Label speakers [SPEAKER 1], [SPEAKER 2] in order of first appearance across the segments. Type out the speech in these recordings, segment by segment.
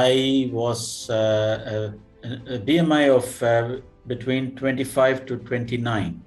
[SPEAKER 1] I was a BMI of between 25 to 29.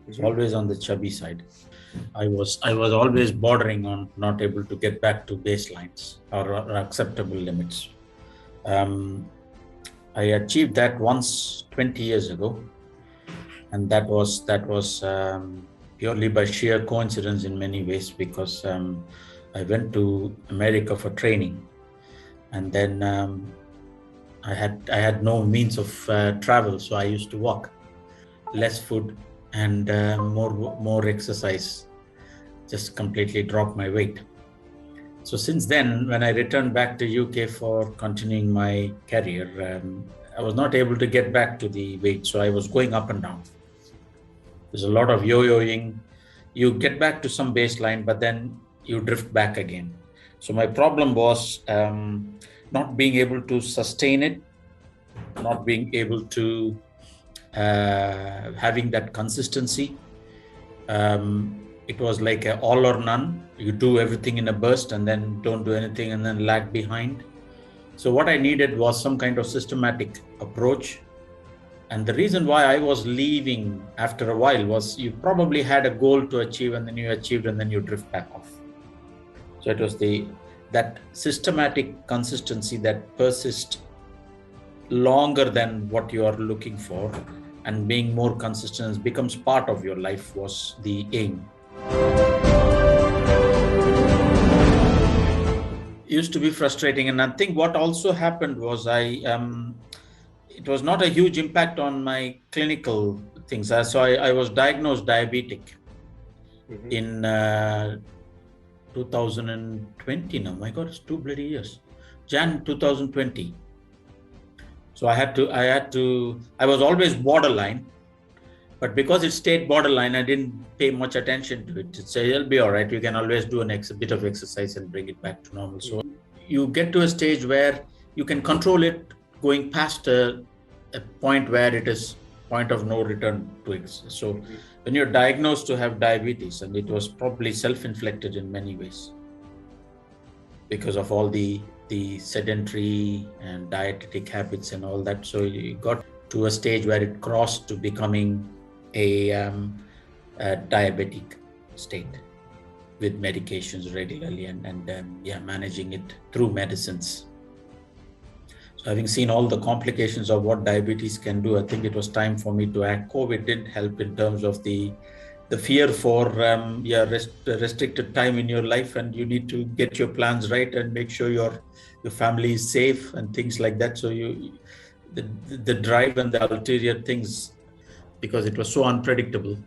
[SPEAKER 1] It's always on the chubby side. I was always bordering on not able to get back to baselines or acceptable limits. I achieved that once 20 years ago, and that was purely by sheer coincidence in many ways, because I went to America for training, and then I had no means of travel, so I used to walk. Less food and more exercise, just completely dropped my weight. So since then, when I returned back to UK for continuing my career, I was not able to get back to the weight, so I was going up and down. There's a lot of yo-yoing. You get back to some baseline, but then you drift back again. So my problem was not being able to sustain it, not being able to having that consistency. It was like a all or none. You do everything in a burst and then don't do anything and then lag behind. So what I needed was some kind of systematic approach. And the reason why I was leaving after a while was you probably had a goal to achieve, and then you achieved, and then you drift back off. So it was that systematic consistency that persists longer than what you are looking for, and being more consistent becomes part of your life was the aim. It used to be frustrating, and I think what also happened was it was not a huge impact on my clinical things. So I was diagnosed diabetic in 2020 now. My God, it's 2 bloody years. Jan 2020. So I was always borderline, but because it stayed borderline, I didn't pay much attention to it. It'll be all right. You can always do a bit of exercise and bring it back to normal. So you get to a stage where you can control it, going past a point where it is point of no return to exercise. So when you're diagnosed to have diabetes, and it was probably self-inflicted in many ways because of all the sedentary and dietetic habits and all that. So you got to a stage where it crossed to becoming a diabetic state with medications regularly and managing it through medicines. So having seen all the complications of what diabetes can do, I think it was time for me to act. COVID didn't help in terms of the fear for restricted time in your life, and you need to get your plans right and make sure your family is safe and things like that. So the drive and the ulterior things, because it was so unpredictable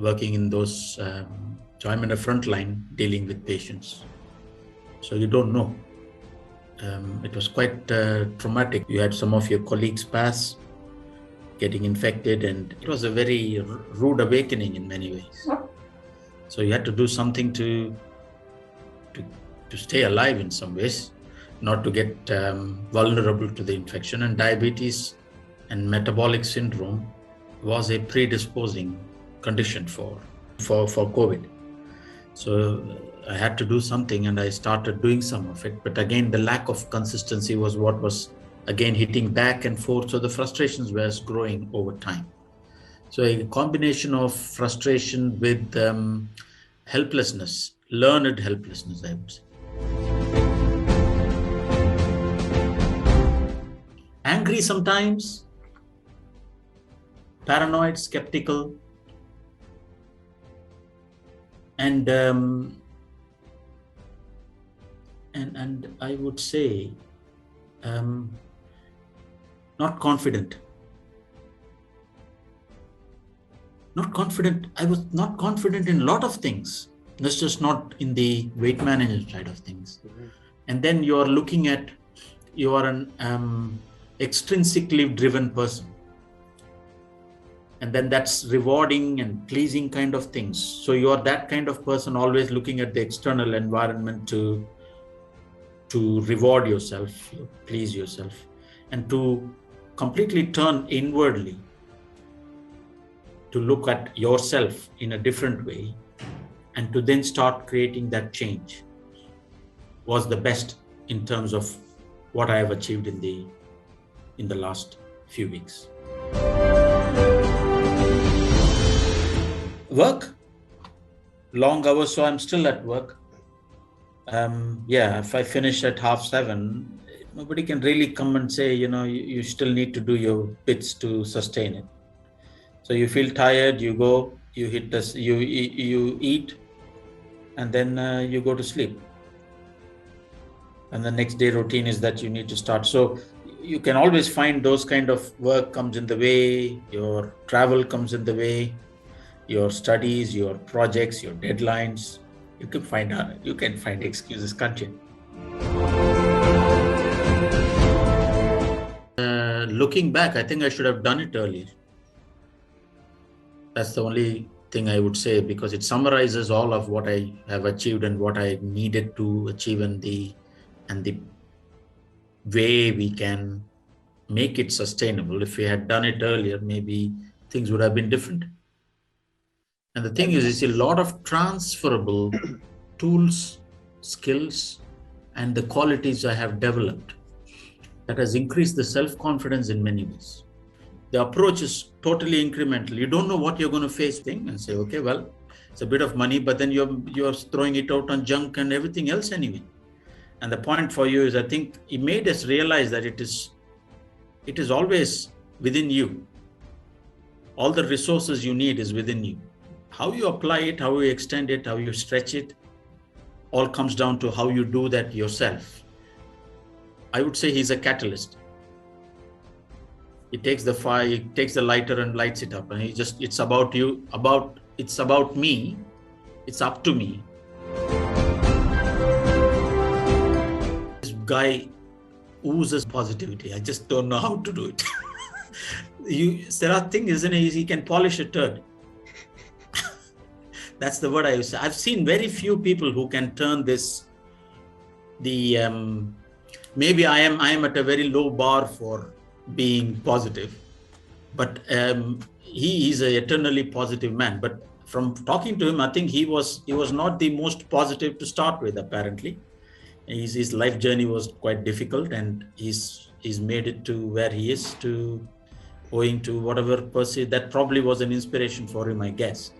[SPEAKER 1] working in those. So I'm in the front line dealing with patients. So you don't know. It was quite traumatic. You had some of your colleagues pass, getting infected, and it was a very rude awakening in many ways. So you had to do something to stay alive in some ways, not to get vulnerable to the infection. And diabetes and metabolic syndrome was a predisposing condition for COVID. So I had to do something, and I started doing some of it. But again, the lack of consistency was what was again hitting back and forth. So the frustrations were growing over time. So a combination of frustration with helplessness, learned helplessness, I would say. Angry sometimes, paranoid, skeptical, and I would say not confident. Not confident. I was not confident in a lot of things. That's just not in the weight management side of things. And then you are looking at, you are an extrinsically driven person. And then that's rewarding and pleasing kind of things. So you are that kind of person, always looking at the external environment to reward yourself, please yourself, and to completely turn inwardly to look at yourself in a different way, and to then start creating that change was the best in terms of what I have achieved in the last few weeks. Work, long hours, so I'm still at work. If I finish at 6:30, nobody can really come and say, you still need to do your bits to sustain it. So you feel tired, you go, you hit this, you eat, and then you go to sleep. And the next day routine is that you need to start. So you can always find those kind of work comes in the way, your travel comes in the way, your studies, your projects, your deadlines. You can find excuses, can't you? Looking back, I think I should have done it earlier. That's the only thing I would say, because it summarizes all of what I have achieved and what I needed to achieve, and the way we can make it sustainable. If we had done it earlier, maybe things would have been different. And the thing is, it's a lot of transferable tools, skills, and the qualities I have developed that has increased the self-confidence in many ways. The approach is totally incremental. You don't know what you're going to face and say, okay, well, it's a bit of money, but then you're throwing it out on junk and everything else anyway. And the point for you is, I think it made us realize that it is always within you. All the resources you need is within you. How you apply it, how you extend it, how you stretch it, all comes down to how you do that yourself. I would say he's a catalyst. He takes the fire, he takes the lighter and lights it up, and it's about you, it's about me, it's up to me. This guy oozes positivity. I just don't know how to do it. There are things, isn't it? He can polish a turd. That's the word I use. I've seen very few people who can turn this. Maybe I am at a very low bar for being positive, but he is an eternally positive man. But from talking to him, I think he was not the most positive to start with. Apparently, his life journey was quite difficult, and he's made it to where he is, owing to whatever person that probably was an inspiration for him, I guess.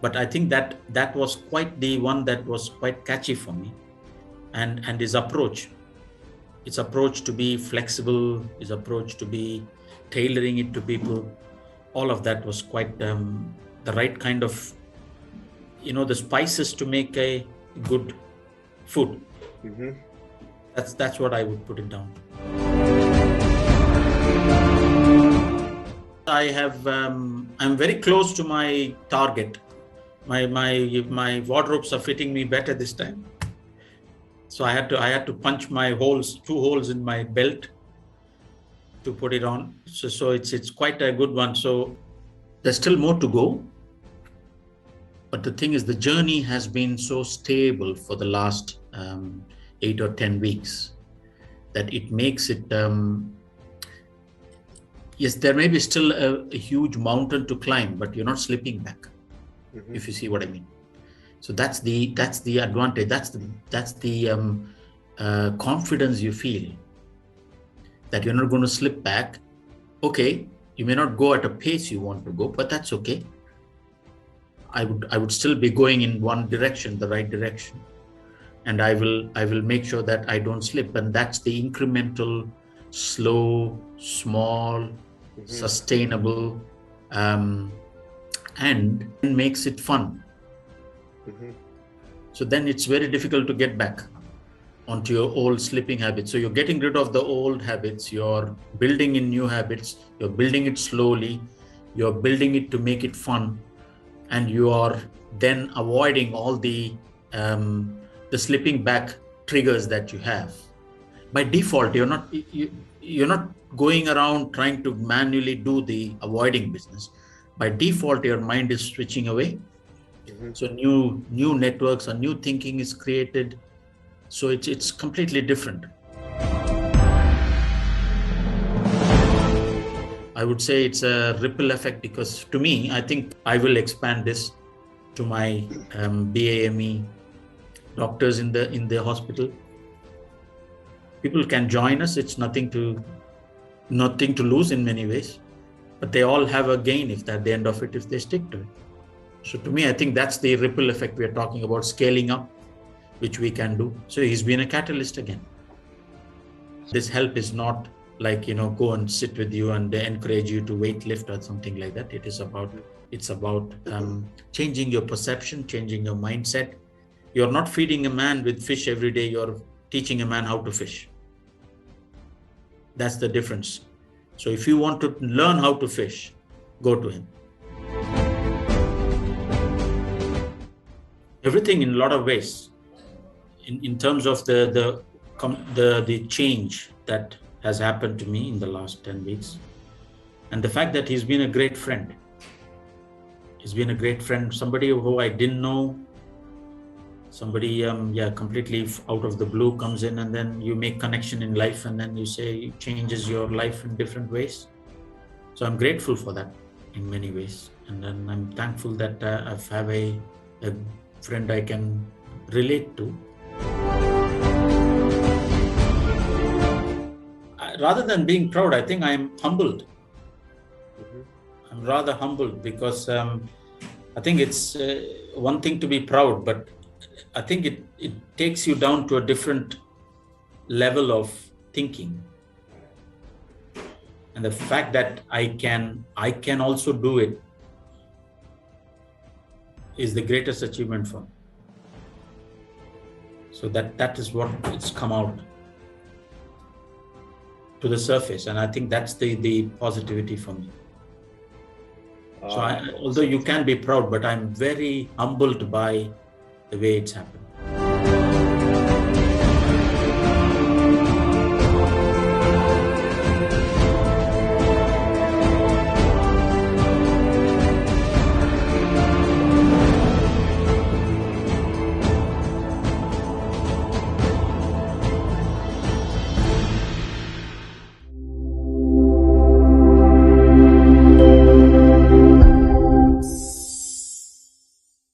[SPEAKER 1] But I think that was quite the one that was quite catchy for me, and his approach to be flexible, his approach to be tailoring it to people, all of that was quite the right kind of, the spices to make a good food. Mm-hmm. That's what I would put it down. I'm very close to my target. My wardrobes are fitting me better this time. So I had to punch my two holes in my belt to put it on. So it's quite a good one. So there's still more to go. But the thing is, the journey has been so stable for the last 8 or 10 weeks that it makes it, yes, there may be still a huge mountain to climb, but you're not slipping back. Mm-hmm. If you see what I mean. So that's the advantage. That's the confidence you feel that you're not going to slip back. Okay, you may not go at a pace you want to go, but that's okay. I would still be going in one direction, the right direction, and I will make sure that I don't slip. And that's the incremental, slow, small, mm-hmm. sustainable, and makes it fun. Mm-hmm. So then it's very difficult to get back onto your old slipping habits. So you're getting rid of the old habits, you're building in new habits, you're building it slowly, you're building it to make it fun, and you are then avoiding all the slipping back triggers that you have. By default, you're not going around trying to manually do the avoiding business. By default, your mind is switching away. Mm-hmm. So new networks or new thinking is created. So it's completely different. I would say it's a ripple effect, because to me, I think I will expand this to my BAME doctors in the hospital. People can join us. It's nothing to lose in many ways, but they all have a gain if at the end of it, if they stick to it. So to me, I think that's the ripple effect we are talking about, scaling up, which we can do. So he's been a catalyst again. This help is not like, go and sit with you and they encourage you to weight lift or something like that. It's about changing your perception, changing your mindset. You're not feeding a man with fish every day. You're teaching a man how to fish. That's the difference. So if you want to learn how to fish, go to him. Everything in a lot of ways, in terms of the change that has happened to me in the last 10 weeks, and the fact that he's been a great friend. He's been a great friend, somebody who I didn't know, somebody completely out of the blue comes in, and then you make connection in life, and then you say it changes your life in different ways. So I'm grateful for that in many ways, and then I'm thankful that I have a friend I can relate to. Rather than being proud, I think I'm humbled. I'm rather humbled because I think it's one thing to be proud, but I think it takes you down to a different level of thinking. And the fact that I can also do it is the greatest achievement for me. So that is what it's come out to the surface, and I think that's the positivity for me. So although you can be proud, but I'm very humbled by the way it's happened.